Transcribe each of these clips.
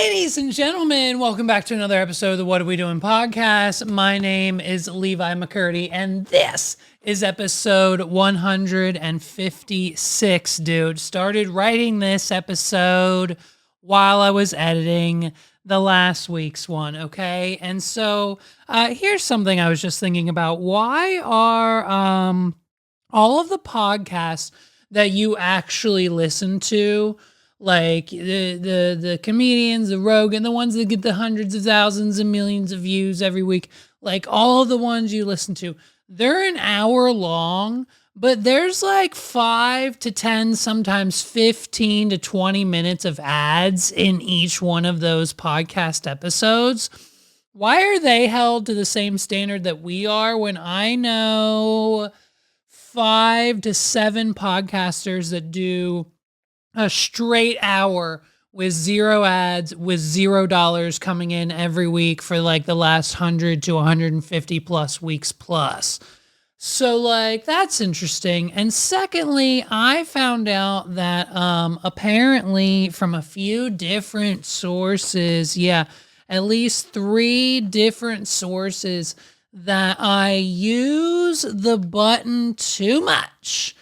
Ladies and gentlemen, welcome back to another episode of the What Are We Doing podcast. My name is Levi McCurdy, and this is episode 156, dude. Started writing this episode while I was editing the last week's one, okay? And so here's something I was just thinking about. Why are all of the podcasts that you actually listen to, like the comedians, the Rogan, the ones that get the hundreds of thousands and millions of views every week, like all of the ones you listen to, they're an hour long, but there's like 5 to 10, sometimes 15 to 20 minutes of ads in each one of those podcast episodes. Why are they held to the same standard that we are when I know 5 to 7 podcasters that do a straight hour with zero ads, with $0 coming in every week for like the last 100 to 150 plus weeks plus? So like, that's interesting. And secondly, I found out that apparently from a few different sources, at least 3 different sources, that I use the button too much.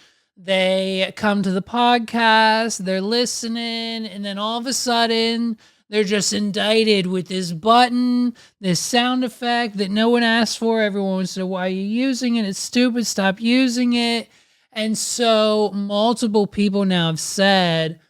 They come to the podcast, they're listening, and then all of a sudden, they're just indicted with this button, this sound effect that no one asked for. Everyone would say, why are you using it? It's stupid. Stop using it. And so multiple people now have said,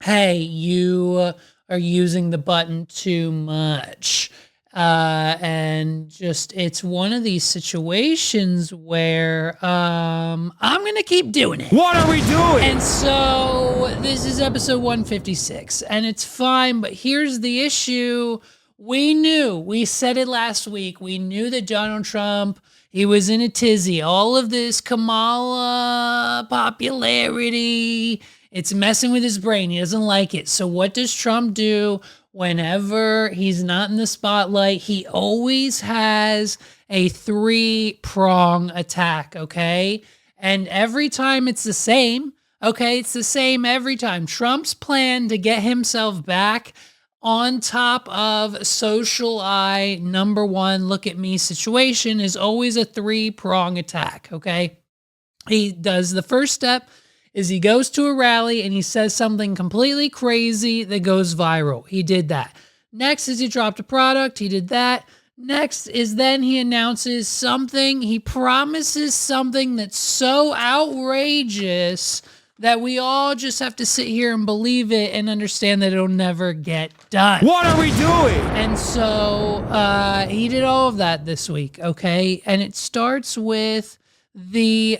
hey, you are using the button too much. And just, it's one of these situations where, I'm going to keep doing it. What are we doing? And so this is episode 156 and it's fine, but here's the issue. We said it last week. We knew that Donald Trump, he was in a tizzy. All of this Kamala popularity, it's messing with his brain. He doesn't like it. So what does Trump do? Whenever he's not in the spotlight, he always has a 3-prong attack, okay? And every time it's the same, okay? It's the same every time. Trump's plan to get himself back on top of social eye, number one, look at me situation is always a 3-prong attack, okay? He does the first step is he goes to a rally and he says something completely crazy that goes viral. He did that. Next is he dropped a product. He did that. Next is then he announces something. He promises something that's so outrageous that we all just have to sit here and believe it and understand that it'll never get done. What are we doing? And so he did all of that this week, okay? And it starts with the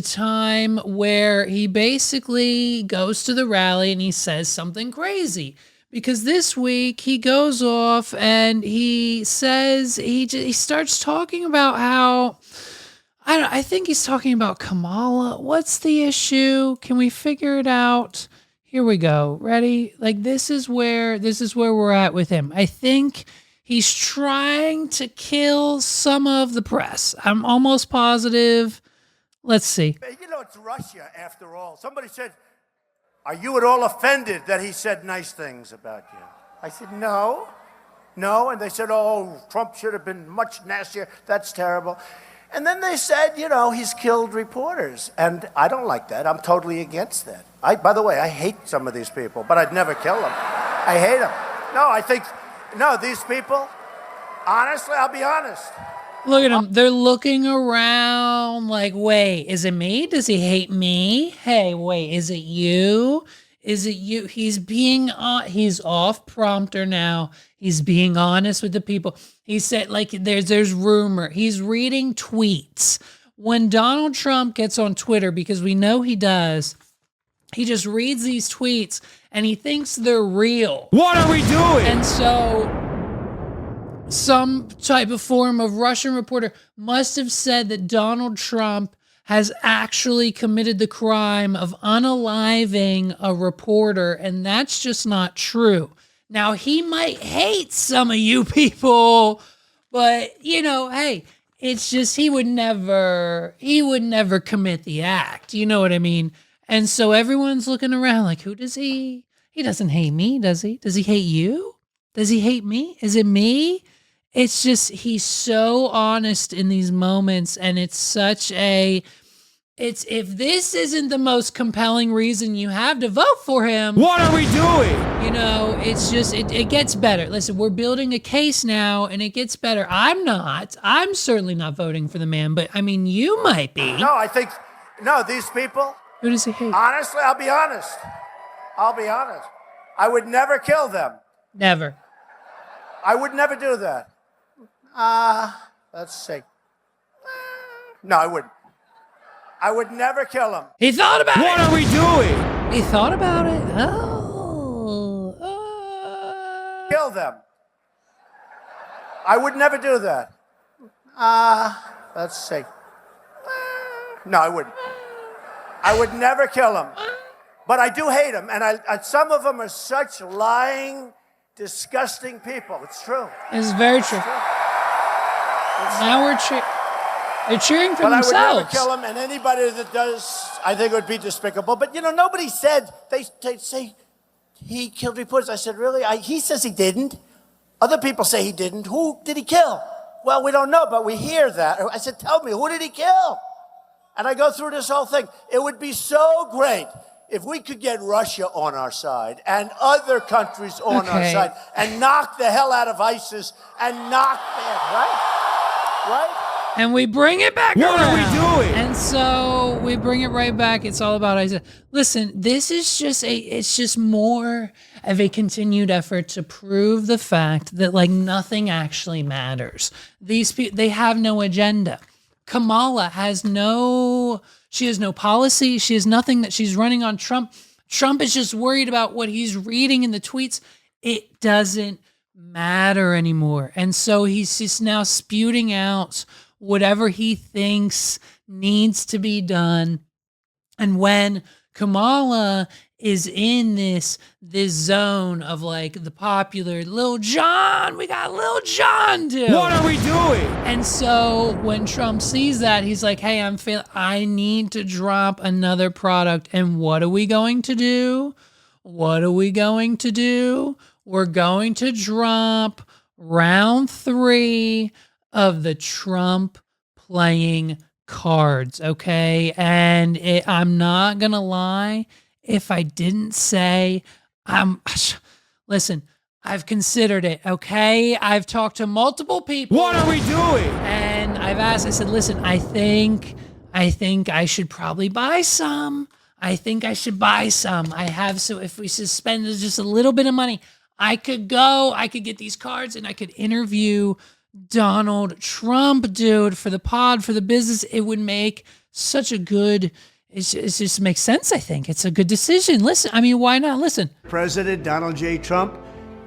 time where he basically goes to the rally and he says something crazy. Because this week he goes off and he says, he starts talking about how, I think he's talking about Kamala. What's the issue? Can we figure it out? Here we go. Ready? Like this is where we're at with him. I think he's trying to kill some of the press. I'm almost positive. Let's see. You know, it's Russia, after all. Somebody said, are you at all offended that he said nice things about you? I said, no. And they said, oh, Trump should have been much nastier. That's terrible. And then they said, you know, he's killed reporters. And I don't like that. I'm totally against that. By the way, I hate some of these people, but I'd never kill them. I hate them. No, these people, honestly, I'll be honest. Look at them. They're looking around like, wait, is it me? Does he hate me? Hey, wait, is it you? Is it you? He's off prompter now. He's being honest with the people. He said, like, there's rumor. He's reading tweets. When Donald Trump gets on Twitter, because we know he does, he just reads these tweets and he thinks they're real. What are we doing? And so some type of form of Russian reporter must have said that Donald Trump has actually committed the crime of unaliving a reporter, and that's just not true. Now, he might hate some of you people, but, you know, hey, it's just he would never commit the act. You know what I mean? And so everyone's looking around like, who does he doesn't hate me, does he? Does he hate you? Does he hate me? Is it me? It's just, he's so honest in these moments. And it's such if this isn't the most compelling reason you have to vote for him, What are we doing? it's just, it gets better. Listen, we're building a case now and it gets better. I'm certainly not voting for the man, but I mean, you might be. No, these people, Who does he hate? honestly, I'll be honest. I would never kill them. Never. I would never do that. Let's see. No, I wouldn't. I would never kill them. He thought about What it. are we doing? He thought about it. Kill them. I would never do that. Let's see. No, I wouldn't. I would never kill them. But I do hate them. And some of them are such lying, disgusting people. It's true. It's very true. Now they're cheering for But themselves. I would never kill him, and anybody that does, I think it would be despicable. But, nobody said, they say he killed reporters. I said, really? He says he didn't. Other people say he didn't. Who did he kill? Well, we don't know, but we hear that. I said, tell me, who did he kill? And I go through this whole thing. It would be so great if we could get Russia on our side and other countries on our side and knock the hell out of ISIS and knock them, right? And we bring it back What around. are we doing? And so we bring it right back. It's all about Isaiah. Listen, this is it's just more of a continued effort to prove the fact that nothing actually matters. These people, they have no agenda. Kamala has no policy. She has nothing that she's running on Trump. Trump is just worried about what he's reading in the tweets. It doesn't matter anymore. And so he's just now spewing out whatever he thinks needs to be done. And when Kamala is in this zone of the popular Lil Jon, we got Lil Jon too. What are we doing? And so when Trump sees that, he's like, hey, I need to drop another product. And what are we going to do? We're going to drop round 3 of the Trump playing cards, okay? And I'm not gonna lie, if I didn't say, listen, I've considered it, okay? I've talked to multiple people. What are we doing? And I said, listen, I think I should probably buy some. I have, so if we suspend just a little bit of money, I could get these cards and I could interview Donald Trump, dude, for the pod, for the business. It would make such a good, it just makes sense, I think. It's a good decision. Listen, why not? Listen. President Donald J. Trump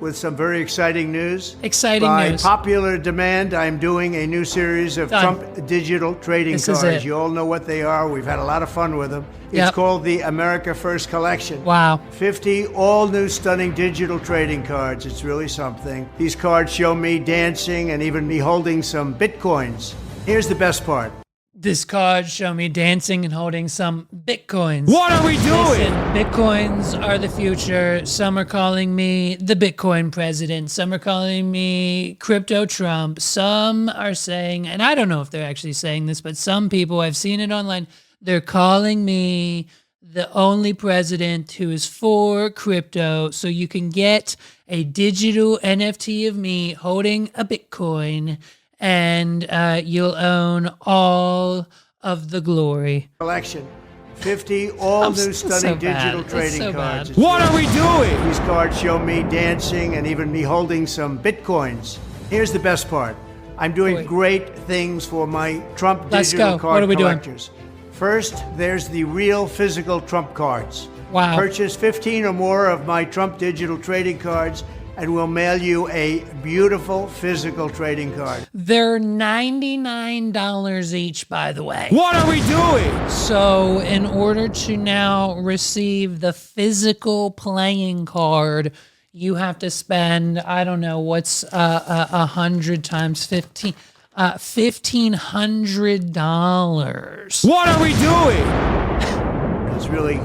with some very exciting news. Exciting news. By popular demand, I'm doing a new series of Trump digital trading cards. You all know what they are. We've had a lot of fun with them. It's called the America First Collection. Wow. 50 all new stunning digital trading cards. It's really something. These cards show me dancing and even me holding some Bitcoins. Here's the best part. This card show me dancing and holding some Bitcoins. What are we doing? Listen, Bitcoins are the future. Some are calling me the Bitcoin president. Some are calling me Crypto Trump. Some are saying, and I don't know if they're actually saying this, but some people, I've seen it online, they're calling me the only president who is for crypto. So you can get a digital NFT of me holding a Bitcoin, and you'll own all of the glory. Collection. 50 all new stunning digital trading cards. What are we doing? These cards show me dancing and even me holding some Bitcoins. Here's the best part. I'm doing great things for my Trump digital card collectors. First, there's the real physical Trump cards. Wow. Purchase 15 or more of my Trump digital trading cards and we'll mail you a beautiful physical trading card. They're $99 each, by the way. What are we doing? So in order to now receive the physical playing card, you have to spend, I don't know, what's 100 times 15, $1,500. What are we doing? is really,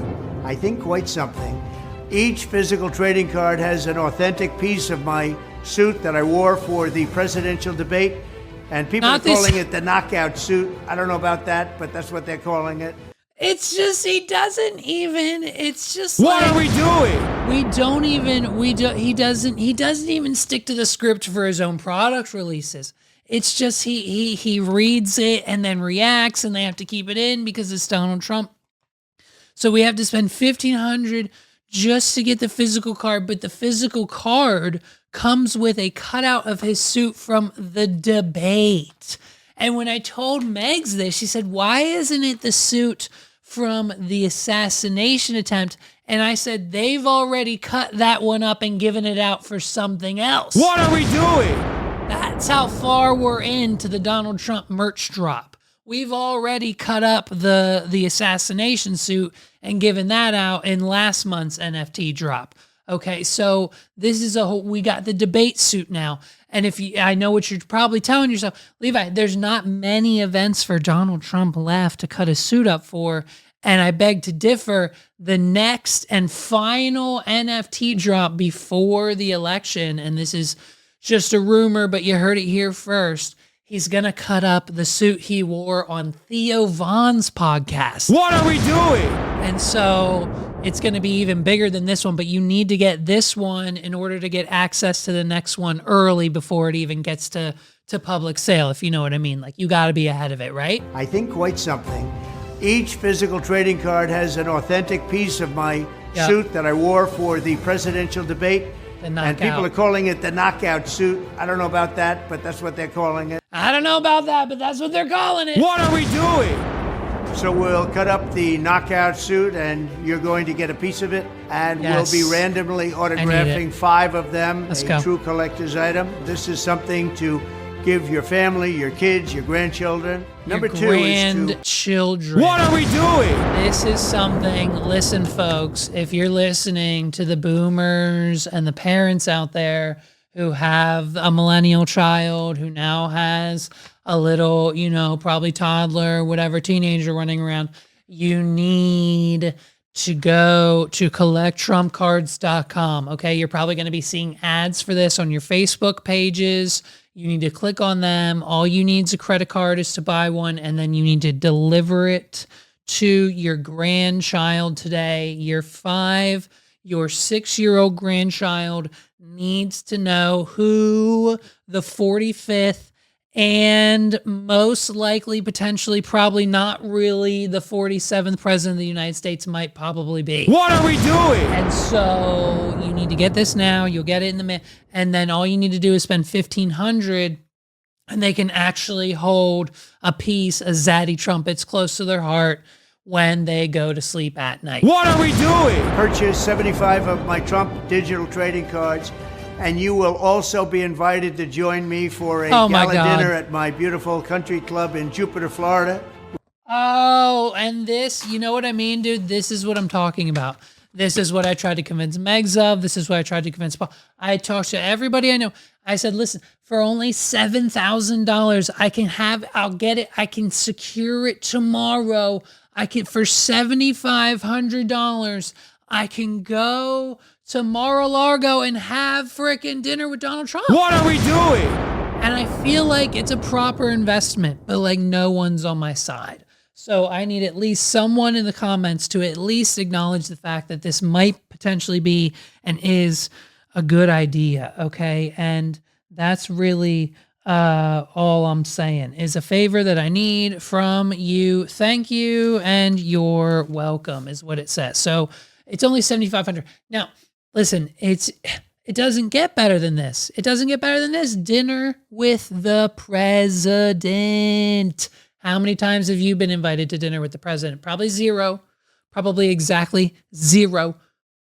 I think, quite something. Each physical trading card has an authentic piece of my suit that I wore for the presidential debate, and people are calling it the knockout suit. I don't know about that, but that's what they're calling it. It's just, he doesn't even, it's just What like, are we doing? he doesn't even stick to the script for his own product releases. It's just, he reads it and then reacts, and they have to keep it in because it's Donald Trump. So we have to spend $1,500 just to get the physical card, but the physical card comes with a cutout of his suit from the debate. And when I told Megs this, she said, why isn't it the suit from the assassination attempt? And I said, they've already cut that one up and given it out for something else. What are we doing? That's how far we're into the Donald Trump merch drop. We've already cut up the assassination suit and given that out in last month's NFT drop. Okay, so this is we got the debate suit now. And I know what you're probably telling yourself, Levi, there's not many events for Donald Trump left to cut his suit up for. And I beg to differ. The next and final NFT drop before the election, and this is just a rumor, but you heard it here first, he's going to cut up the suit he wore on Theo Von's podcast. What are we doing? And so it's going to be even bigger than this one, but you need to get this one in order to get access to the next one early before it even gets to public sale, if you know what I mean. Like, you got to be ahead of it, right? I think quite something. Each physical trading card has an authentic piece of my suit that I wore for the presidential debate. And people are calling it the knockout suit. I don't know about that, but that's what they're calling it. I don't know about that, but that's what they're calling it. What are we doing? So we'll cut up the knockout suit, and you're going to get a piece of it, and we'll be randomly autographing 5 of them. Let's go. True collector's item. This is something to give your family, your kids, your grandchildren. Number 2 is grandchildren. What are we doing? This is something, listen, folks, if you're listening to the boomers and the parents out there who have a millennial child who now has a little, probably toddler, whatever, teenager running around, you need to go to collecttrumpcards.com. Okay, you're probably going to be seeing ads for this on your Facebook pages. You need to click on them. All you need is a credit card is to buy one, and then you need to deliver it to your grandchild today. Your 6-year-old grandchild needs to know who the 45th and most likely, potentially, probably not really the 47th president of the United States might probably be. What are we doing? And so you need to get this now. You'll get it in the mail. And then all you need to do is spend $1,500, and they can actually hold a piece of Zaddy trumpets close to their heart when they go to sleep at night. What are we doing? Purchase 75 of my Trump digital trading cards, and you will also be invited to join me for a gala dinner at my beautiful country club in Jupiter, Florida. Oh, and this, you know what I mean, dude? This is what I'm talking about. This is what I tried to convince Megs of. This is what I tried to convince Paul. I talked to everybody I know. I said, listen, for only $7,000, I'll get it. I can secure it tomorrow. For $7,500, I can go to Mar-a-Lago and have frickin' dinner with Donald Trump. What are we doing? And I feel like it's a proper investment, but like no one's on my side. So I need at least someone in the comments to at least acknowledge the fact that this might potentially be and is a good idea, okay? And that's really all I'm saying is a favor that I need from you. Thank you, and you're welcome is what it says. So it's only $7,500. Now, listen, it doesn't get better than this. It doesn't get better than this. Dinner with the president. How many times have you been invited to dinner with the president? Probably 0. Probably exactly 0.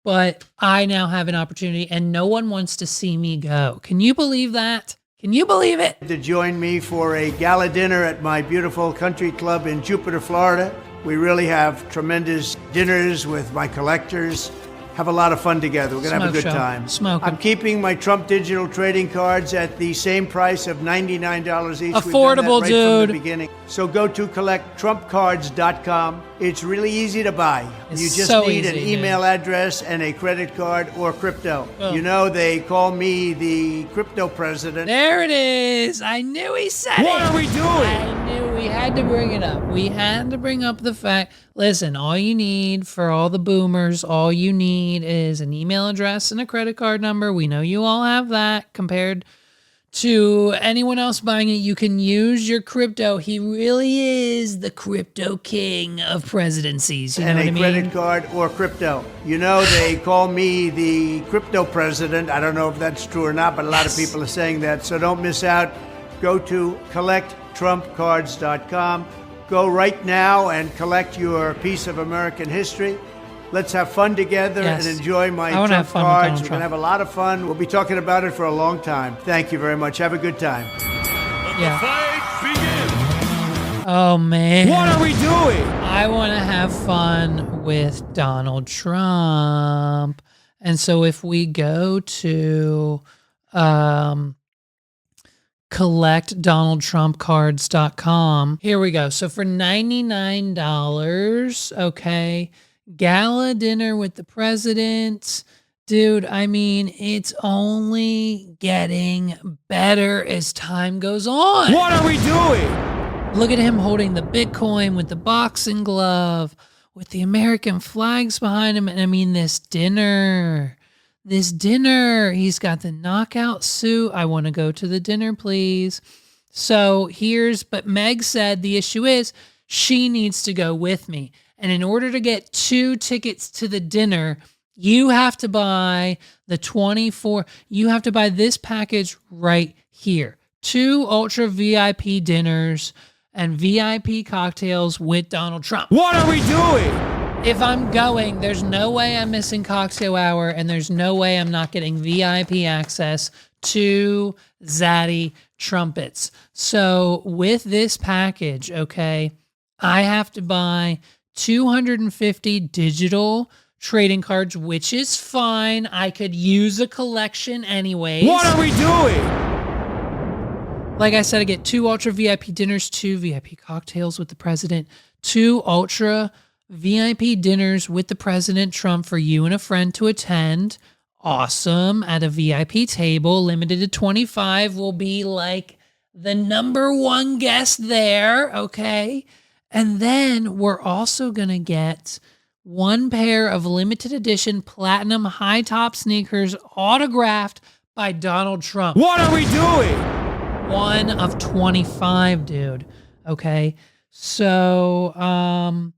But I now have an opportunity, and no one wants to see me go. Can you believe that? Can you believe it? To join me for a gala dinner at my beautiful country club in Jupiter, Florida. We really have tremendous dinners with my collectors, have a lot of fun together. We're going to have a good Smoke show. time. Smoking. I'm keeping my Trump digital trading cards at the same price of $99 each. Affordable, We've done that right dude. from the beginning. So go to collecttrumpcards.com. It's really easy to buy. It's You just so need an easy, email man. address and a credit card or crypto. Boom. You know, they call me the crypto president. There it is. I knew he said it. What are we doing? I knew we had to bring it up. We had to bring up the fact. Listen, all you need for all the boomers, all you need is an email address and a credit card number. We know you all have that compared to anyone else buying it. You can use your crypto. He really is the crypto king of presidencies. You know And what a I mean? credit card or crypto. You know, they call me the crypto president. I don't know if that's true or not, but a lot of people are saying that. So don't miss out. Go to collecttrumpcards.com. Go right now and collect your piece of American history. Let's have fun together Yes. and enjoy my I wanna have Trump fun with cards. Donald We're going Trump. to have a lot of fun. We'll be talking about it for a long time. Thank you very much. Have a good time. Yeah. Fight begins. Oh, man. What are we doing? I want to have fun with Donald Trump. And so if we go to collectdonaldtrumpcards.com, here we go. So for $99, okay, gala dinner with the president. Dude, I mean, it's only getting better as time goes on. What are we doing? Look at him holding the Bitcoin with the boxing glove, with the American flags behind him. And I mean, this dinner, he's got the knockout suit. I want to go to the dinner, please. So but Meg said the issue is she needs to go with me. And in order to get 2 tickets to the dinner, you have to buy you have to buy this package right here. 2 ultra VIP dinners and VIP cocktails with Donald Trump. What are we doing? If I'm going, there's no way I'm missing cocktail hour, and there's no way I'm not getting VIP access to Zaddy trumpets. So with this package, okay, I have to buy 250 digital trading cards, which is fine. I could use a collection anyways. What are we doing? Like I said, I get 2 ultra VIP dinners, 2 VIP cocktails with the president, 2 ultra VIP dinners with the President Trump for you and a friend to attend. Awesome. At a VIP table, limited to 25, will be like the number 1 guest there. Okay. And then we're also going to get 1 pair of limited edition platinum high top sneakers autographed by Donald Trump. What are we doing? 1 of 25, dude. Okay. So, and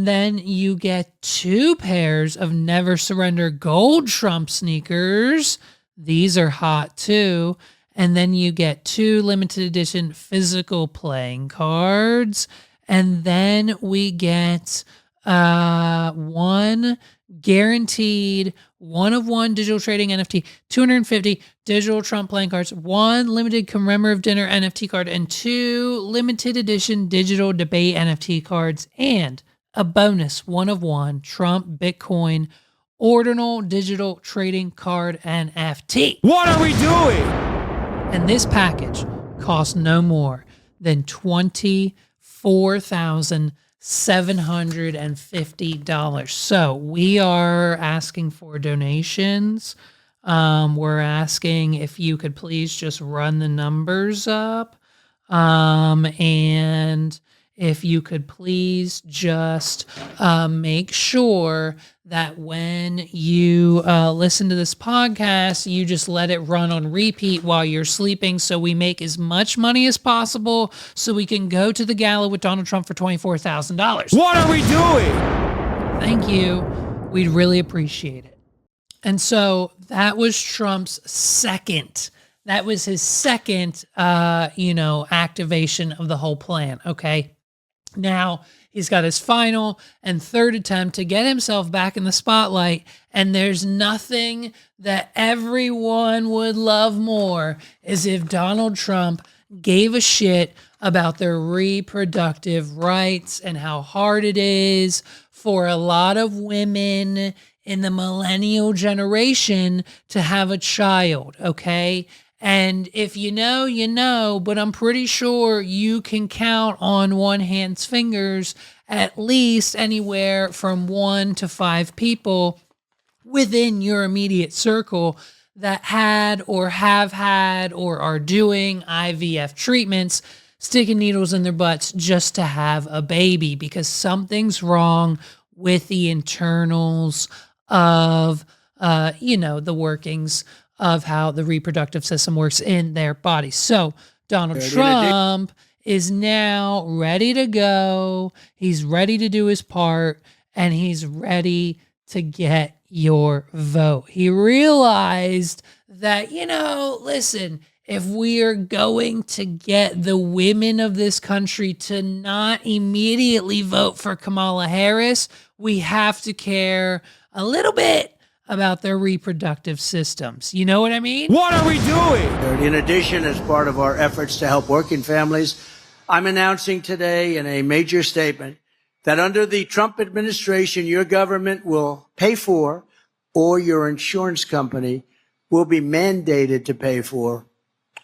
then you get 2 pairs of Never Surrender Gold Trump sneakers. These are hot too. And then you get 2 limited edition physical playing cards. And then we get 1 guaranteed 1 of 1 digital trading NFT, 250 digital Trump playing cards, 1 limited commemorative dinner NFT card, and 2 limited edition digital debate NFT cards, and a bonus 1 of 1 Trump Bitcoin ordinal digital trading card NFT. What are we doing? And this package costs no more than $24,750. So we are asking for donations. We're asking if you could please just run the numbers up. And if you could please just make sure that when you listen to this podcast, you just let it run on repeat while you're sleeping so we make as much money as possible so we can go to the gala with Donald Trump for $24,000. What are we doing? Thank you. We'd really appreciate it. And so that was Trump's second. That was his second, activation of the whole plan. Okay. Now he's got his final and third attempt to get himself back in the spotlight. And there's nothing that everyone would love more is if Donald Trump gave a shit about their reproductive rights and how hard it is for a lot of women in the millennial generation to have a child, okay? And if you know, you know, but I'm pretty sure you can count on one hand's fingers at least anywhere from 1 to 5 people within your immediate circle that had or have had or are doing IVF treatments, sticking needles in their butts just to have a baby, because something's wrong with the internals of, the workings of how the reproductive system works in their body. So Donald Trump is now ready to go. He's ready to do his part, and he's ready to get your vote. He realized that, listen, if we are going to get the women of this country to not immediately vote for Kamala Harris, we have to care a little bit about their reproductive systems. You know what I mean? What are we doing? In addition, as part of our efforts to help working families, I'm announcing today in a major statement that under the Trump administration, your government will pay for, or your insurance company will be mandated to pay for,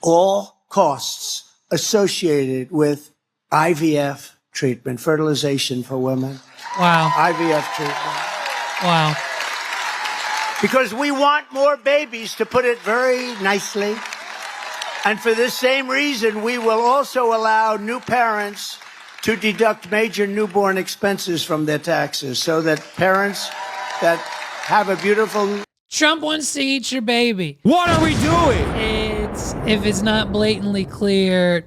all costs associated with IVF treatment, fertilization for women. Wow. IVF treatment. Wow. Because we want more babies, to put it very nicely. And for this same reason, we will also allow new parents to deduct major newborn expenses from their taxes, so that parents that have a beautiful... Trump wants to eat your baby. What are we doing? If it's not blatantly clear, I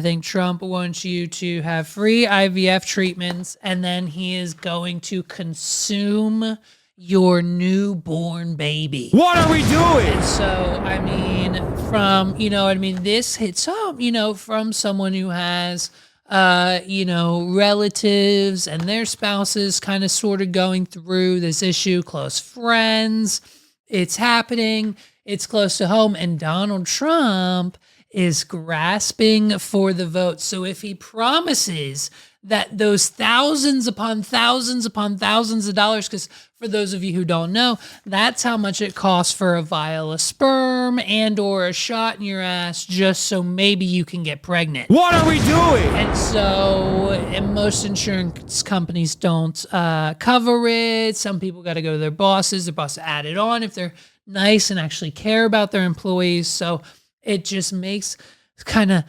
think Trump wants you to have free IVF treatments, and then he is going to consume your newborn baby. What are we doing? And so, this hits home, from someone who has, relatives and their spouses kind of sort of going through this issue, close friends. It's happening. It's close to home. And Donald Trump is grasping for the vote. So if he promises that those thousands upon thousands upon thousands of dollars, because for those of you who don't know, that's how much it costs for a vial of sperm and or a shot in your ass just so maybe you can get pregnant. What are we doing? And so and most insurance companies don't cover it. Some people got to go to their bosses add it on if they're nice and actually care about their employees. So it just makes kind of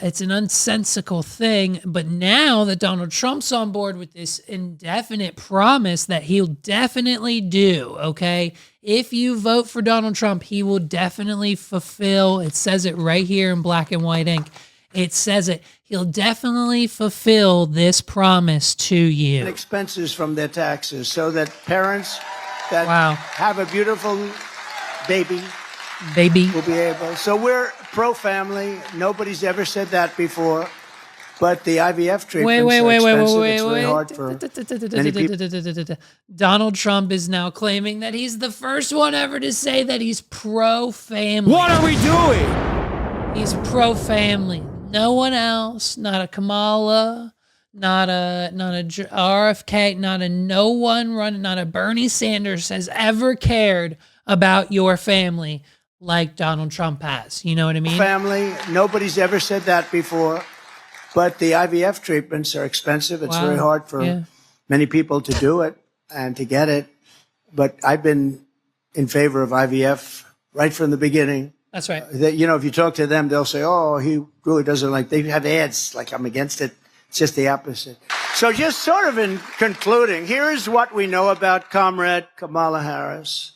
it's an unsensical thing. But now that Donald Trump's on board with this indefinite promise that he'll definitely do, okay? If you vote for Donald Trump, he will definitely fulfill. It says it right here in black and white ink. It says it. He'll definitely fulfill this promise to you. Expenses from their taxes, so that parents that have a beautiful baby will be able. So we're pro-family. Nobody's ever said that before. But the IVF treatments are expensive. It's really hard for many people. Donald Trump is now claiming that he's the first one ever to say that he's pro-family. What are we doing? He's pro-family. No one else, not a Kamala, not a RFK, not a no one running, not a Bernie Sanders has ever cared about your family like Donald Trump has. You know what I mean? Family. Nobody's ever said that before. But the IVF treatments are expensive. It's very hard for many people to do it and to get it. But I've been in favor of IVF right from the beginning. That's right. If you talk to them, they'll say, oh, he really doesn't like, they have ads like I'm against it. It's just the opposite. So just sort of in concluding, here's what we know about Comrade Kamala Harris.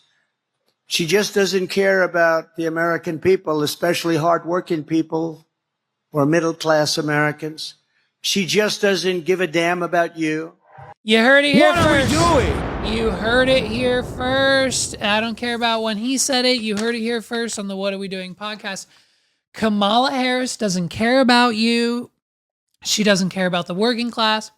She just doesn't care about the American people, especially hardworking people or middle-class Americans. She just doesn't give a damn about you. You heard it here first. What are we doing? You heard it here first. I don't care about when he said it. You heard it here first on the What Are We Doing podcast. Kamala Harris doesn't care about you. She doesn't care about the working class.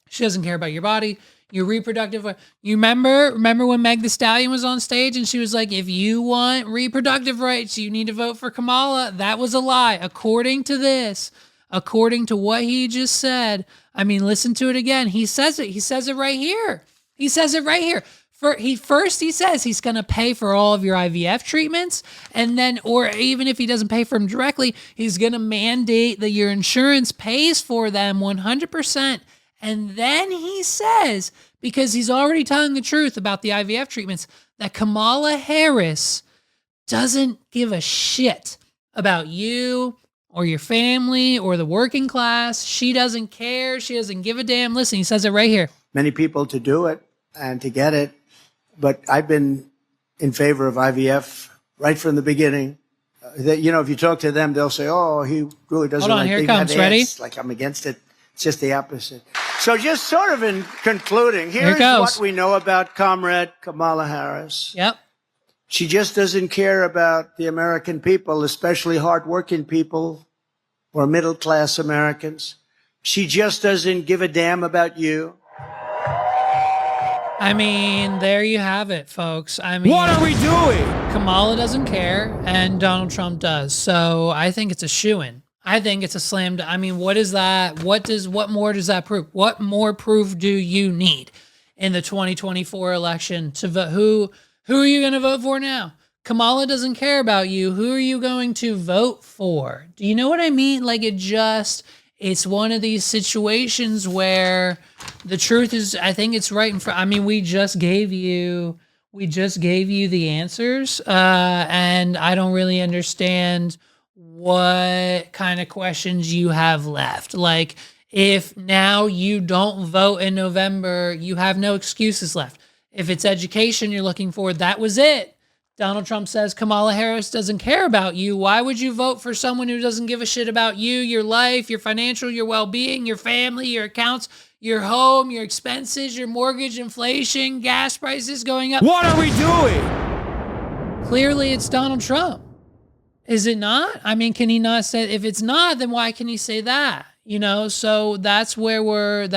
She doesn't care about your body, your reproductive. You remember when Meg Thee Stallion was on stage and she was like, if you want reproductive rights, you need to vote for Kamala. That was a lie. According to this, according to what he just said. I mean, listen to it again. He says it. He says it right here. He says it right here. He says he's going to pay for all of your IVF treatments, and then, or even if he doesn't pay for them directly, he's going to mandate that your insurance pays for them 100%. And then he says, because he's already telling the truth about the IVF treatments, that Kamala Harris doesn't give a shit about you or your family or the working class. She doesn't care. She doesn't give a damn. Listen, he says it right here. Many people to do it and to get it. But I've been in favor of IVF right from the beginning. That, you know, if you talk to them, they'll say, "Oh, he really doesn't." Hold on, like here it being comes. have Ready? ass. Like I'm against it. It's just the opposite. So just sort of in concluding, here's what we know about Comrade Kamala Harris. Yep. She just doesn't care about the American people, especially hardworking people or middle-class Americans. She just doesn't give a damn about you. I mean, there you have it, folks. I mean, what are we doing? Kamala doesn't care, and Donald Trump does. So I think it's a shoo-in. I think it's a slam. I mean, what is that? What more does that prove? What more proof do you need in the 2024 election to vote? Who are you going to vote for now? Kamala doesn't care about you. Who are you going to vote for? Do you know what I mean? Like it's one of these situations where the truth is, I think it's right in front. I mean, we just gave you the answers, and I don't really understand what kind of questions you have left. Like, if now you don't vote in November, you have no excuses left. If it's education you're looking for, that was it. Donald Trump says Kamala Harris doesn't care about you. Why would you vote for someone who doesn't give a shit about you, your life, your financial, your well-being, your family, your accounts, your home, your expenses, your mortgage, inflation, gas prices going up? What are we doing? Clearly, it's Donald Trump. Is it not? I mean, can he not say, if it's not, then why can he say that? You know, so that's where we're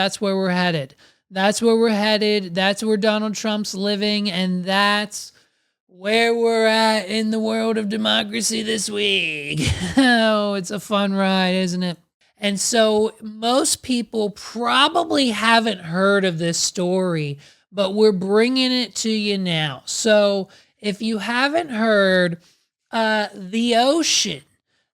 headed. That's where we're headed. That's where Donald Trump's living, and that's where we're at in the world of democracy this week. Oh, it's a fun ride, isn't it? And so most people probably haven't heard of this story, but we're bringing it to you now. So if you haven't heard, the ocean,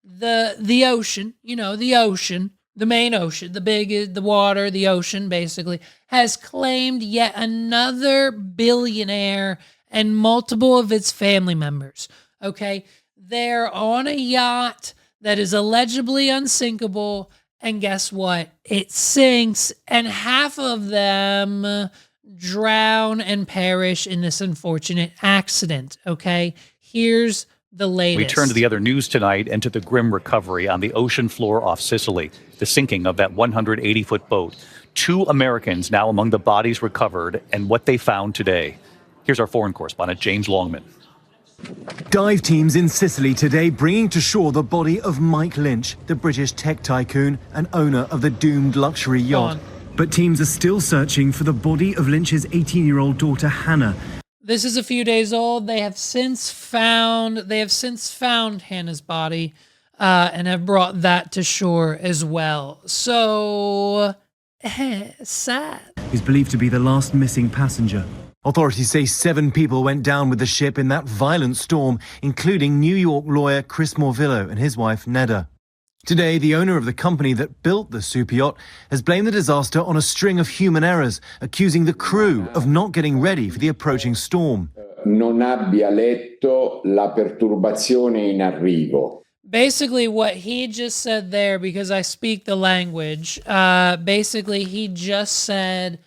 the ocean, you know, the ocean, the main ocean, the water, the ocean basically, has claimed yet another billionaire and multiple of its family members, okay? They're on a yacht that is allegedly unsinkable, and guess what? It sinks, and half of them drown and perish in this unfortunate accident, okay? Here's the latest. We turn to the other news tonight and to the grim recovery on the ocean floor off Sicily, the sinking of that 180-foot boat. 2 Americans now among the bodies recovered and what they found today. Here's our foreign correspondent, James Longman. Dive teams in Sicily today bringing to shore the body of Mike Lynch, the British tech tycoon and owner of the doomed luxury yacht. But teams are still searching for the body of Lynch's 18-year-old daughter, Hannah. This is a few days old. They have since found Hannah's body and have brought that to shore as well. So, sad. He's believed to be the last missing passenger. Authorities say 7 people went down with the ship in that violent storm, including New York lawyer Chris Morvillo and his wife, Neda. Today, the owner of the company that built the superyacht has blamed the disaster on a string of human errors, accusing the crew of not getting ready for the approaching storm. Non abbia letto la perturbazione in arrivo. Basically, what he just said there, because I speak the language, basically he just said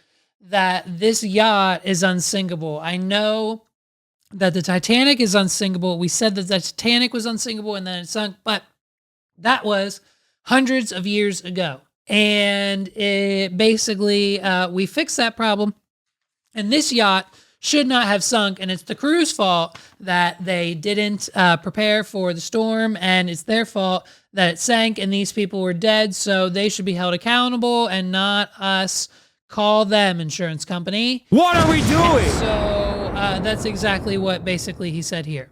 that this yacht is unsinkable. I know that the Titanic is unsinkable. We said that the Titanic was unsinkable and then it sunk, but that was hundreds of years ago. And it basically, we fixed that problem. And this yacht should not have sunk. And it's the crew's fault that they didn't prepare for the storm. And it's their fault that it sank and these people were dead. So they should be held accountable and not us. Call them, insurance company. What are we doing? And so that's exactly what basically he said here.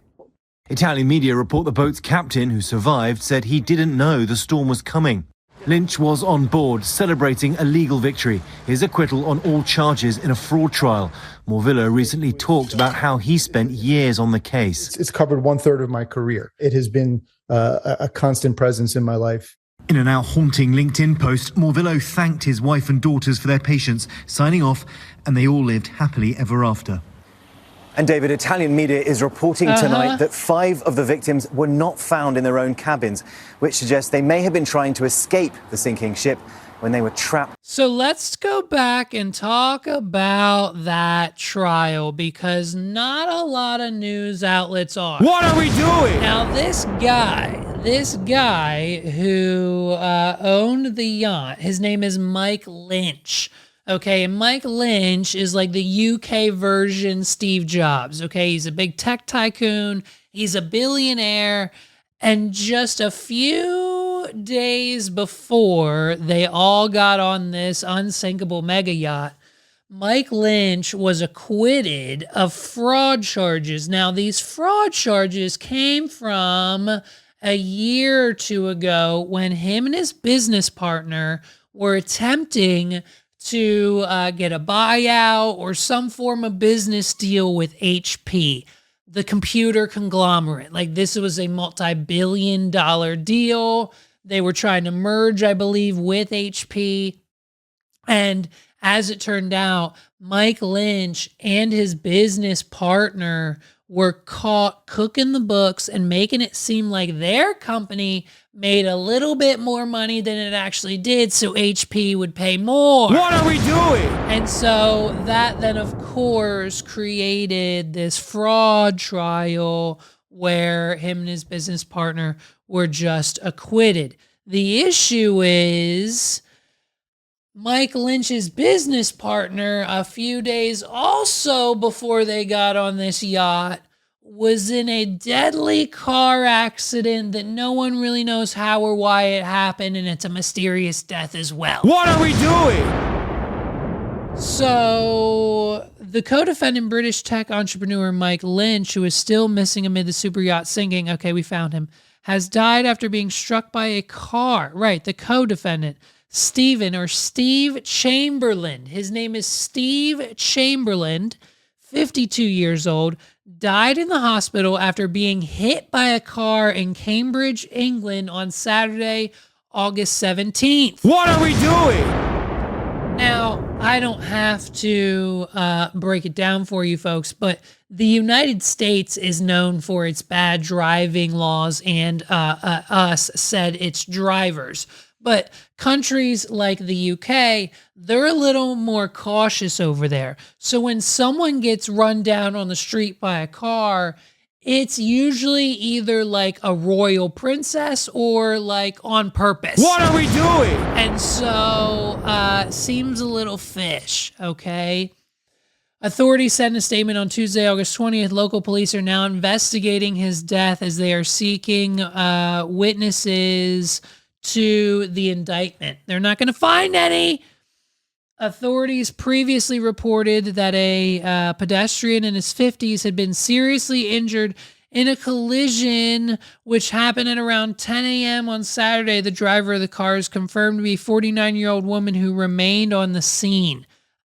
Italian media report the boat's captain, who survived, said he didn't know the storm was coming. Lynch was on board, celebrating a legal victory, his acquittal on all charges in a fraud trial. Morvillo recently talked about how he spent years on the case. It's covered 1/3 of my career. It has been a constant presence in my life. In a now haunting LinkedIn post, Morvillo thanked his wife and daughters for their patience, signing off, and they all lived happily ever after. And David, Italian media is reporting tonight that 5 of the victims were not found in their own cabins, which suggests they may have been trying to escape the sinking ship when they were trapped. So let's go back and talk about that trial, because not a lot of news outlets are. What are we doing? Now, this guy who owned the yacht, his name is Mike Lynch. Okay, and Mike Lynch is like the UK version Steve Jobs. Okay, he's a big tech tycoon. He's a billionaire. And just a few days before they all got on this unsinkable mega yacht, Mike Lynch was acquitted of fraud charges. Now, these fraud charges came from a year or two ago when him and his business partner were attempting to get a buyout or some form of business deal with HP, the computer conglomerate. Like, this was a multi-billion-dollar deal. They were trying to merge, I believe, with HP. And as it turned out, Mike Lynch and his business partner were caught cooking the books and making it seem like their company made a little bit more money than it actually did, so HP would pay more. What are we doing? And so that then, of course, created this fraud trial where him and his business partner were just acquitted. The issue is Mike Lynch's business partner, a few days also before they got on this yacht, was in a deadly car accident that no one really knows how or why it happened, and it's a mysterious death as well. What are we doing? So the co-defendant, British tech entrepreneur Mike Lynch, who is still missing amid the superyacht sinking, okay, we found him, has died after being struck by a car. Right, the co-defendant, Steve Chamberlain. His name is Steve Chamberlain, 52 years old, died in the hospital after being hit by a car in Cambridge, England on Saturday, August 17th. What are we doing? Now, I don't have to break it down for you folks, but the United States is known for its bad driving laws and us said its drivers. But countries like the UK, they're a little more cautious over there. So when someone gets run down on the street by a car, it's usually either like a royal princess or like on purpose. What are we doing? And so, seems a little fish, okay? Authorities said in a statement on Tuesday, August 20th, local police are now investigating his death as they are seeking witnesses to the indictment. They're not going to find any. Authorities previously reported that a pedestrian in his 50s had been seriously injured in a collision which happened at around 10 a.m. on Saturday. The driver of the car is confirmed to be a 49-year-old woman who remained on the scene.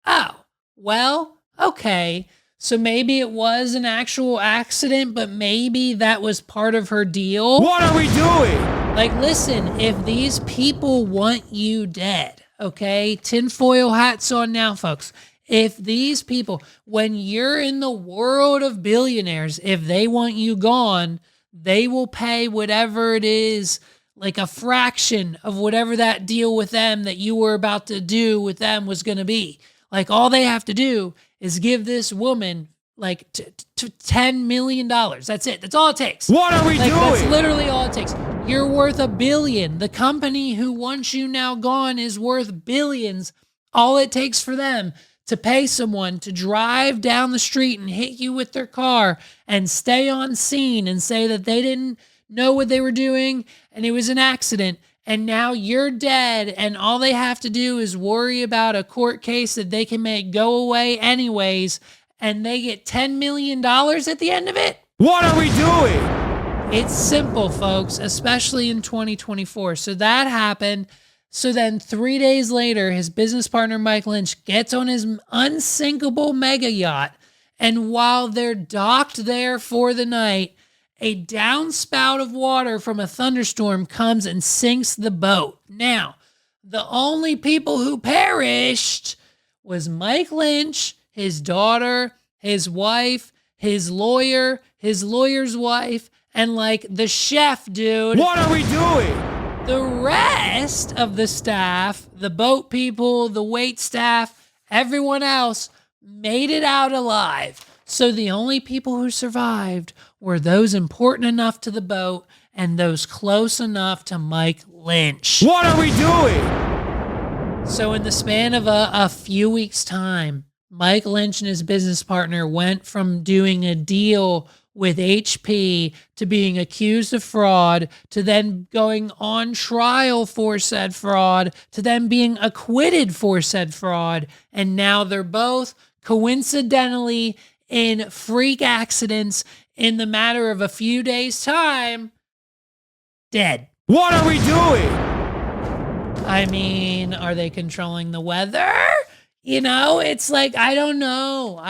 Oh, well, okay. So maybe it was an actual accident, but maybe that was part of her deal. What are we doing? Like, listen, if these people want you dead, okay, tinfoil hats on now, folks. If these people, when you're in the world of billionaires, if they want you gone, they will pay whatever it is, like a fraction of whatever that deal with them that you were about to do with them was going to be. Like, all they have to do is give this woman like $10 million. That's it. That's all it takes. What are we doing? That's literally all it takes. You're worth $1 billion. The company who wants you now gone is worth billions. All it takes for them to pay someone to drive down the street and hit you with their car and stay on scene and say that they didn't know what they were doing and it was an accident, and now you're dead, and all they have to do is worry about a court case that they can make go away anyways, and they get $10 million at the end of it? What are we doing? It's simple, folks, especially in 2024. So that happened. So then 3 days later, his business partner, Mike Lynch, gets on his unsinkable mega yacht. And while they're docked there for the night, a downspout of water from a thunderstorm comes and sinks the boat. Now, the only people who perished was Mike Lynch, his daughter, his wife, his lawyer, his lawyer's wife, and like the chef, dude. What are we doing? The rest of the staff, the boat people, the wait staff, everyone else made it out alive. So the only people who survived were those important enough to the boat and those close enough to Mike Lynch. What are we doing? So in the span of a few weeks' time, Mike Lynch and his business partner went from doing a deal with HP to being accused of fraud, to then going on trial for said fraud, to then being acquitted for said fraud. And now they're both coincidentally in freak accidents in the matter of a few days' time, dead. What are we doing? I mean, are they controlling the weather? You know, it's like, I don't know.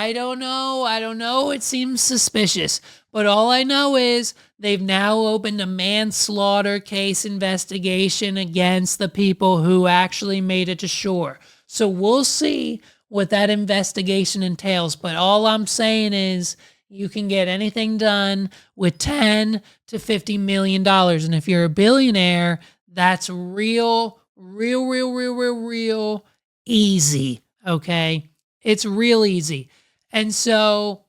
It seems suspicious. But all I know is they've now opened a manslaughter case investigation against the people who actually made it to shore. So we'll see what that investigation entails. But all I'm saying is you can get anything done with $10 to $50 million. And if you're a billionaire, that's real easy. Okay. It's real easy. And so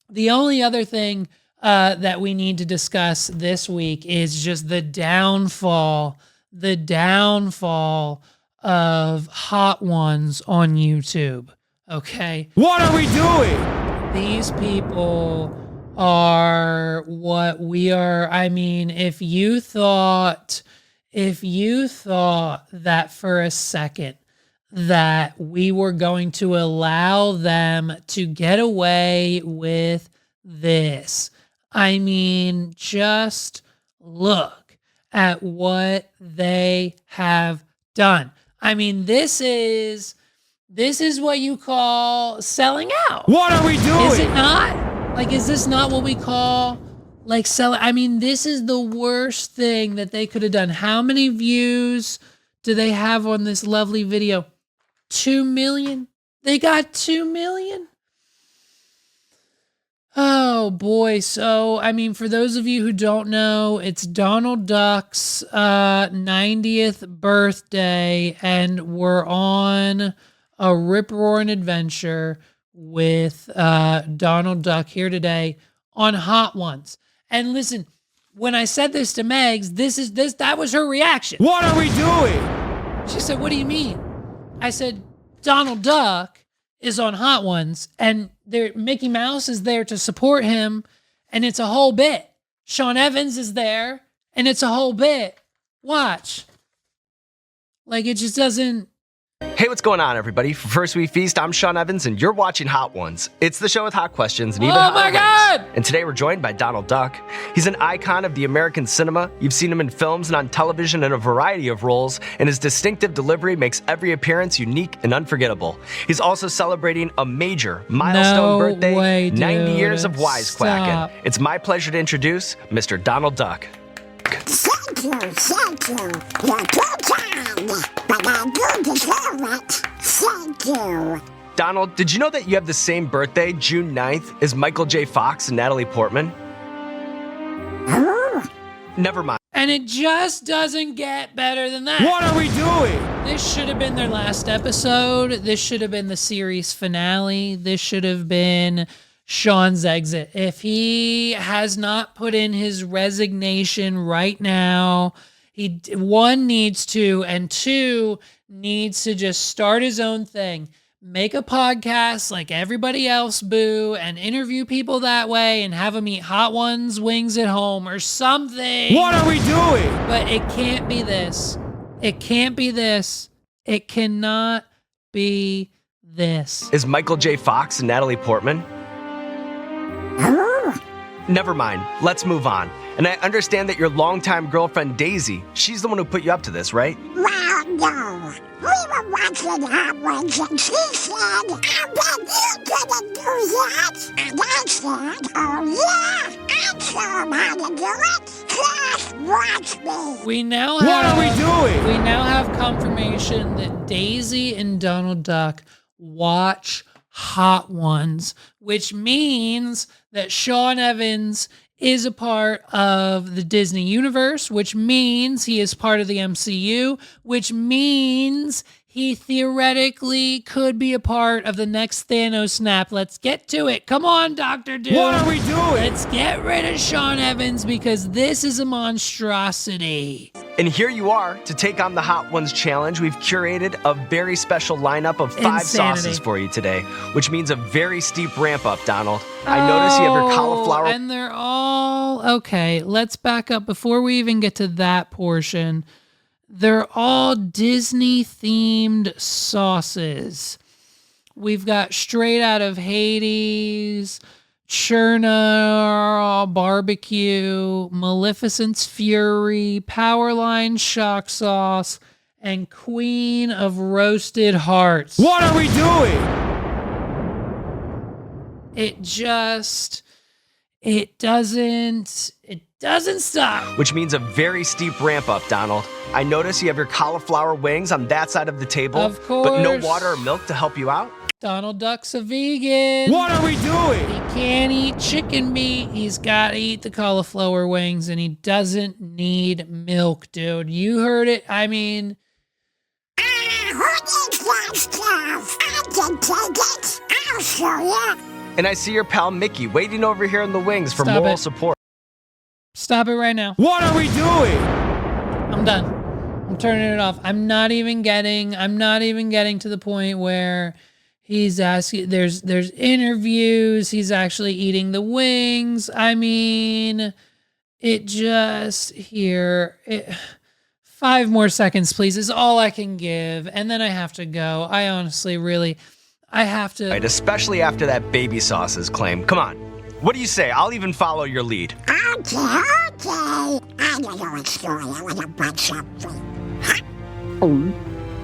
the only other thing that we need to discuss this week is just the downfall of Hot Ones on YouTube. Okay. What are we doing? These people are what we are. I mean, if you thought that for a second that we were going to allow them to get away with this, I mean, just look at what they have done. I mean, this is what you call selling out. What are we doing? Is it not? Like, is this not what we call like selling? I mean, this is the worst thing that they could have done. How many views do they have on this lovely video? 2 million? They got 2 million? Oh boy. So, I mean, for those of you who don't know, it's Donald Duck's 90th birthday, and we're on a rip-roaring adventure with Donald Duck here today on Hot Ones. And listen, when I said this to Megs, that was her reaction. What are we doing? She said, "What do you mean?" I said, "Donald Duck is on Hot Ones, and Mickey Mouse is there to support him, and it's a whole bit. Sean Evans is there, and it's a whole bit. Watch." Like, it just doesn't... Hey, what's going on, everybody? For First We Feast, I'm Sean Evans, and you're watching Hot Ones. It's the show with hot questions and even Oh hot my ones. God! And today we're joined by Donald Duck. He's an icon of the American cinema. You've seen him in films and on television in a variety of roles, and his distinctive delivery makes every appearance unique and unforgettable. He's also celebrating a major milestone No birthday, way, 90 dude. years of wisecracking. Stop. It's my pleasure to introduce Mr. Donald Duck. Thank you. You're too kind, but I do deserve it. Thank you. Donald, did you know that you have the same birthday, June 9th, as Michael J. Fox and Natalie Portman? Oh, Never mind. And it just doesn't get better than that. What are we doing? This should have been their last episode. This should have been the series finale. This should have been Sean's exit. If he has not put in his resignation right now, he, one, needs to, and two, needs to just start his own thing. Make a podcast like everybody else, boo, and interview people that way and have them eat Hot Ones wings at home or something. What are we doing? But it can't be this. It can't be this. It cannot be this. Is Michael J. Fox and Natalie Portman? oh, Never mind. Let's move on. And I understand that your longtime girlfriend, Daisy, she's the one who put you up to this, right? well, No. We were watching Hot Ones and she said, I bet you couldn't do that. And I said, oh yeah, I show 'em how to do it. Just watch me. We now What are we doing? We now have confirmation that Daisy and Donald Duck watch Hot Ones, which means that Sean Evans is a part of the Disney universe, which means he is part of the MCU, which means he theoretically could be a part of the next Thanos snap. Let's get to it. Come on, Dr. Doom. What are we doing? Let's get rid of Sean Evans because this is a monstrosity. And here you are to take on the Hot Ones challenge. We've curated a very special lineup of 5 sauces for you today, which means a very steep ramp up, Donald. I notice you have your cauliflower. And they're all okay. Let's back up before we even get to that portion. They're all Disney themed sauces. We've got Straight Out of Hades, Cherna Barbecue, Maleficent's Fury, Powerline Shock Sauce, and Queen of Roasted Hearts. What are we doing? It doesn't stop. Which means a very steep ramp up, Donald. I notice you have your cauliflower wings on that side of the table. Of course. But no water or milk to help you out? Donald Duck's a vegan. What are we doing? He can't eat chicken meat. He's got to eat the cauliflower wings, and he doesn't need milk, dude. You heard it. I mean... Who needs that stuff? I can take it. I'll show you. And I see your pal Mickey waiting over here in the wings for Stop moral it. support. Stop it right now. What are we doing? I'm done. I'm turning it off. I'm not even getting to the point where he's asking, there's interviews, he's actually eating the wings. I mean, 5 more seconds, please, is all I can give. And then I have to go. I honestly, really, I have to. Right, especially after that baby sauces claim. Come on. What do you say? I'll even follow your lead. Okay. I'm gonna destroy you with a bunch of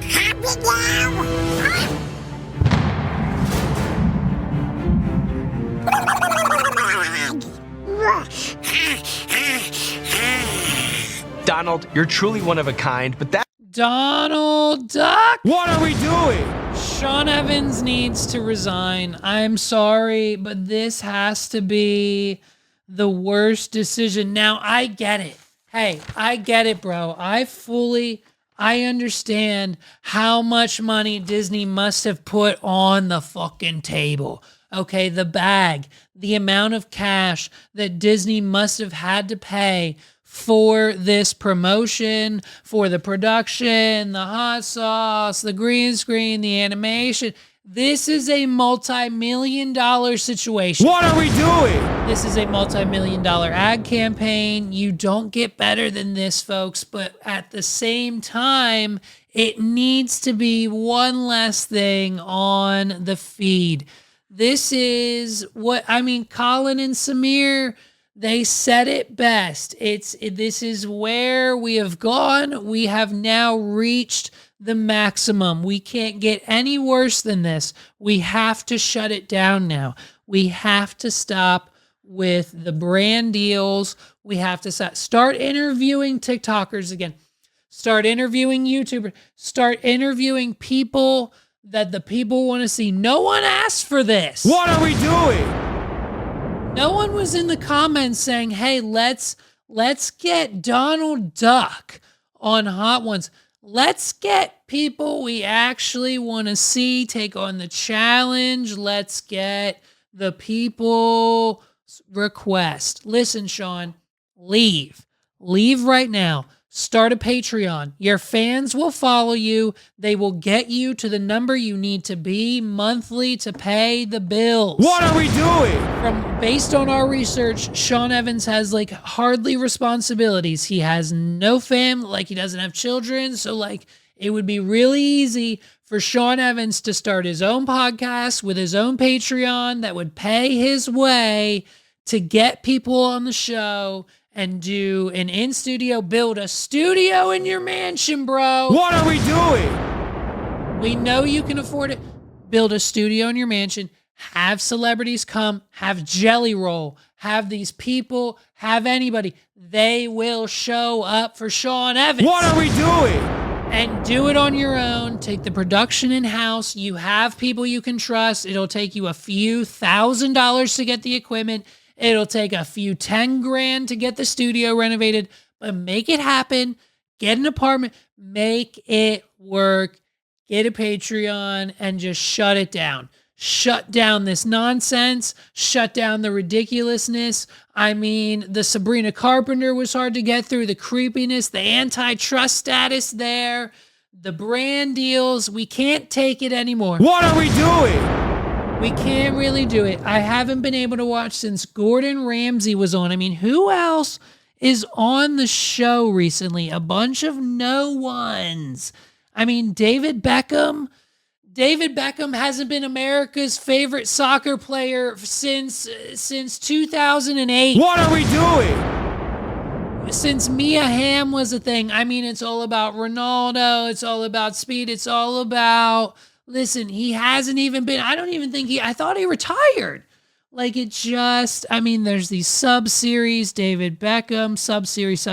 happy now. Donald, you're truly one of a kind, but that... Donald Duck? What are we doing? Sean Evans needs to resign. I'm sorry, but this has to be the worst decision. Now, I get it. Hey, I get it, bro. I understand how much money Disney must have put on the fucking table. Okay, the bag, the amount of cash that Disney must have had to pay for this promotion, for the production, the hot sauce, the green screen, the animation. This is a multi-million-dollar situation. What are we doing? This is a multi-million-dollar ad campaign. You don't get better than this, folks, but at the same time, it needs to be one less thing on the feed. This is what, I mean, Colin and Samir, they said it best. This is where we have gone. We have now reached the maximum. We can't get any worse than this. We have to shut it down now. We have to stop with the brand deals. We have to start interviewing TikTokers again. Start interviewing YouTubers. Start interviewing people that the people want to see. No one asked for this. What are we doing? No one was in the comments saying, hey, let's get Donald Duck on Hot Ones. Let's get people we actually want to see take on the challenge. Let's get the people's request. Listen, Sean, leave. Leave right now. Start a Patreon. Your fans will follow you. They will get you to the number you need to be monthly to pay the bills. What are we doing? Based on our research, Sean Evans has like hardly responsibilities. He has no family, like he doesn't have children. So like it would be really easy for Sean Evans to start his own podcast with his own Patreon that would pay his way to get people on the show and do an in-studio, build a studio in your mansion, bro. What are we doing? We know you can afford it. Build a studio in your mansion, have celebrities come, have Jelly Roll, have these people, have anybody. They will show up for Sean Evans. What are we doing? And do it on your own. Take the production in-house. You have people you can trust. It'll take you a few $1,000s to get the equipment. It'll take a few 10 grand to get the studio renovated, but make it happen. Get an apartment, make it work, get a Patreon, and just shut it down. Shut down this nonsense, shut down the ridiculousness. I mean, the Sabrina Carpenter was hard to get through, the creepiness, the antitrust status there, the brand deals. We can't take it anymore. What are we doing? We can't really do it. I haven't been able to watch since Gordon Ramsay was on. I mean, who else is on the show recently? A bunch of no ones. I mean, David Beckham hasn't been America's favorite soccer player since 2008. What are we doing? Since Mia Hamm was a thing. I mean, it's all about Ronaldo. It's all about speed. It's all about, listen, he hasn't even been, I thought he retired. Like, it just, I mean, there's these sub-series, David Beckham, sub-series.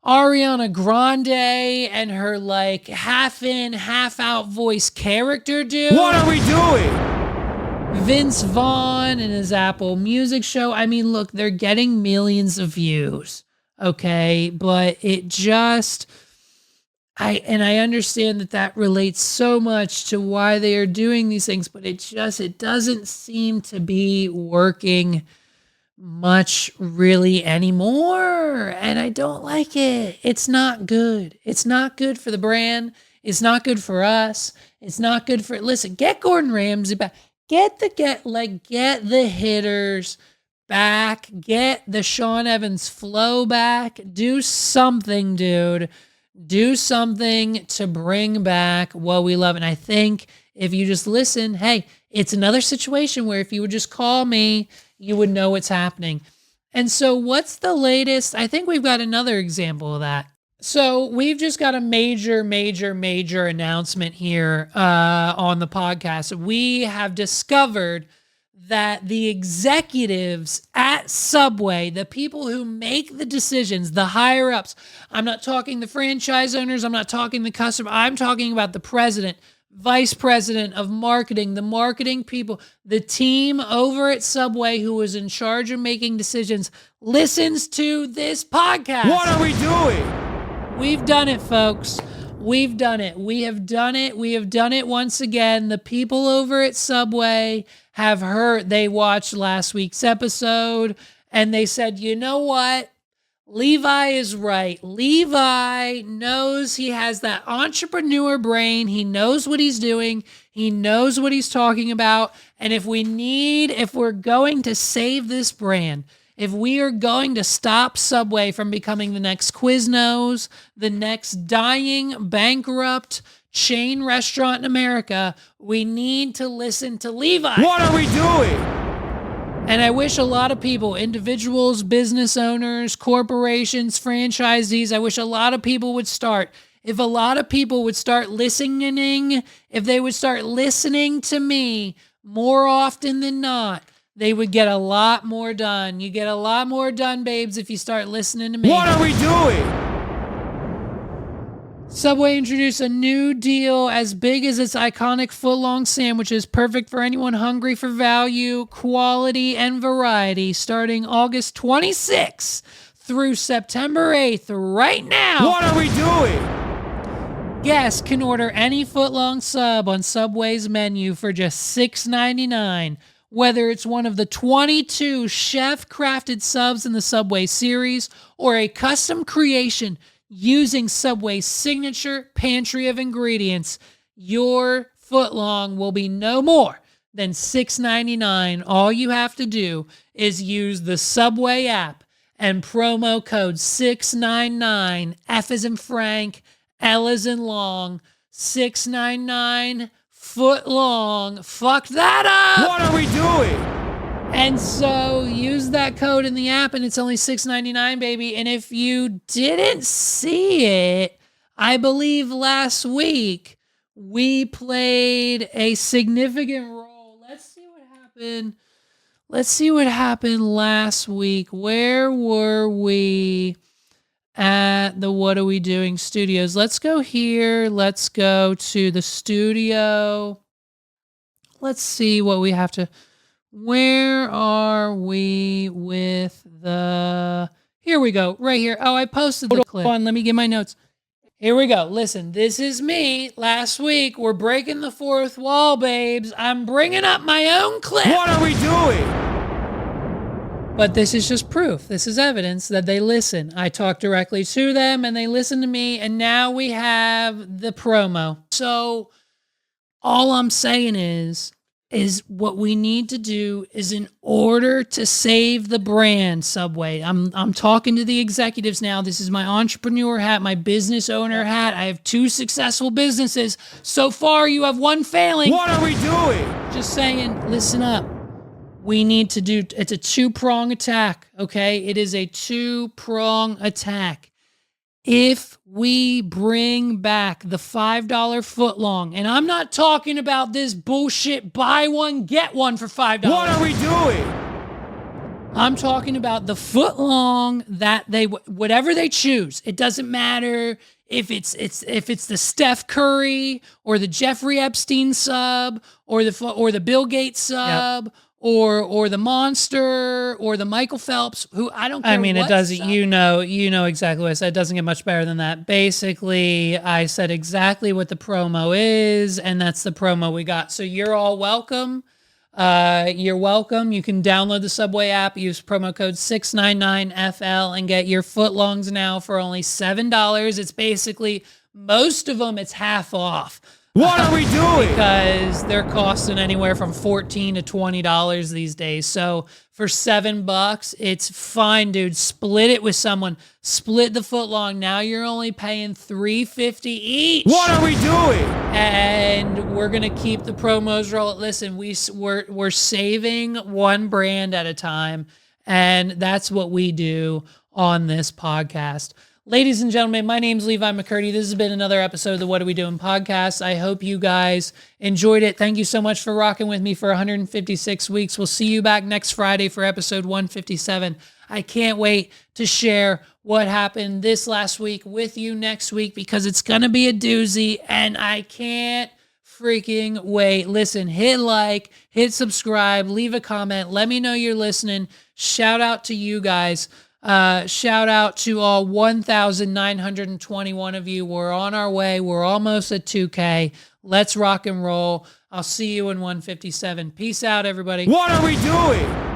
Ariana Grande and her like half in, half out voice character dude. What are we doing? Vince Vaughn and his Apple Music show. I mean, look, they're getting millions of views. Okay. But it just, I understand that relates so much to why they are doing these things, but it doesn't seem to be working much really anymore, and I don't like it. It's not good. It's not good for the brand. It's not good for us. It's not good for, listen, get Gordon Ramsay back. Get the hitters back. Get the Sean Evans flow back. Do something, dude. Do something to bring back what we love. And I think if you just listen, hey, it's another situation where if you would just call me, you would know what's happening. And so what's the latest? I think we've got another example of that. So we've just got a major announcement here on the podcast. We have discovered that the executives at Subway, the people who make the decisions, the higher ups, I'm not talking the franchise owners, I'm not talking the customer, I'm talking about the president, vice president of marketing, the marketing people, the team over at Subway who was in charge of making decisions, listens to this podcast. What are we doing? We've done it, folks. We've done it. We have done it. We have done it once again. The people over at Subway have heard, they watched last week's episode and they said, you know what? Levi is right. Levi knows, he has that entrepreneur brain. He knows what he's doing. He knows what he's talking about. And if we're going to save this brand, if we are going to stop Subway from becoming the next Quiznos, the next dying, bankrupt chain restaurant in America, we need to listen to Levi. What are we doing? And I wish a lot of people, individuals, business owners, corporations, franchisees, I wish a lot of people would start. If a lot of people would start listening, if they would start listening to me more often than not, they would get a lot more done. You get a lot more done, babes, if you start listening to me. What are we doing? Subway introduced a new deal as big as its iconic foot-long sandwiches, perfect for anyone hungry for value, quality, and variety, starting August 26th through September 8th right now. What are we doing? Guests can order any foot-long sub on Subway's menu for just $6.99. Whether it's one of the 22 chef-crafted subs in the Subway series or a custom creation using Subway's signature pantry of ingredients, your footlong will be no more than $6.99. All you have to do is use the Subway app and promo code 699, F as in Frank, L as in long, 699 foot long. Fuck that up! What are we doing? And so use that code in the app and it's only $6.99, baby. And if you didn't see it, I believe last week we played a significant role. Let's see what happened. Let's see what happened last week. Where were we at the What Are We Doing Studios? Let's go here. Let's go to the studio. Let's see what we have to... Where are we with the... Here we go, right here. Oh, I posted the clip. Hold on, let me get my notes. Here we go. Listen, this is me. Last week, we're breaking the fourth wall, babes. I'm bringing up my own clip. What are we doing? But this is just proof. This is evidence that they listen. I talk directly to them and they listen to me. And now we have the promo. So all I'm saying is what we need to do is, in order to save the brand, Subway, I'm talking to the executives now. This is my entrepreneur hat, my business owner hat. I have 2 successful businesses. So far, you have 1 failing. What are we doing? Just saying, listen up. We need to do, it's a 2-prong attack, okay? It is a 2-prong attack. If we bring back the $5 footlong, and I'm not talking about this bullshit buy one, get one for $5. What are we doing? I'm talking about the footlong that they, whatever they choose. It doesn't matter if it's the Steph Curry or the Jeffrey Epstein sub or the Bill Gates sub. Yep. Or the Monster, or the Michael Phelps, who I don't care. I mean, it doesn't, you know exactly what I said. It doesn't get much better than that. Basically, I said exactly what the promo is, and that's the promo we got. So you're all welcome. You're welcome. You can download the Subway app, use promo code 699FL, and get your footlongs now for only $7. It's basically, most of them, it's half off. What are we doing? Because they're costing anywhere from $14 to $20 these days. So for $7, it's fine, dude. Split it with someone. Split the footlong. Now you're only paying $3.50 each. What are we doing? And we're gonna keep the promos rolling. Listen, we're saving one brand at a time, and that's what we do on this podcast. Ladies and gentlemen, my name's Levi McCurdy. This has been another episode of the What Are We Doing podcast. I hope you guys enjoyed it. Thank you so much for rocking with me for 156 weeks. We'll see you back next Friday for episode 157. I can't wait to share what happened this last week with you next week, because it's going to be a doozy, and I can't freaking wait. Listen, hit like, hit subscribe, leave a comment. Let me know you're listening. Shout out to you guys. Shout out to all 1,921 of you. We're on our way. We're almost at 2K. Let's rock and roll. I'll see you in 157. Peace out, everybody. What are we doing?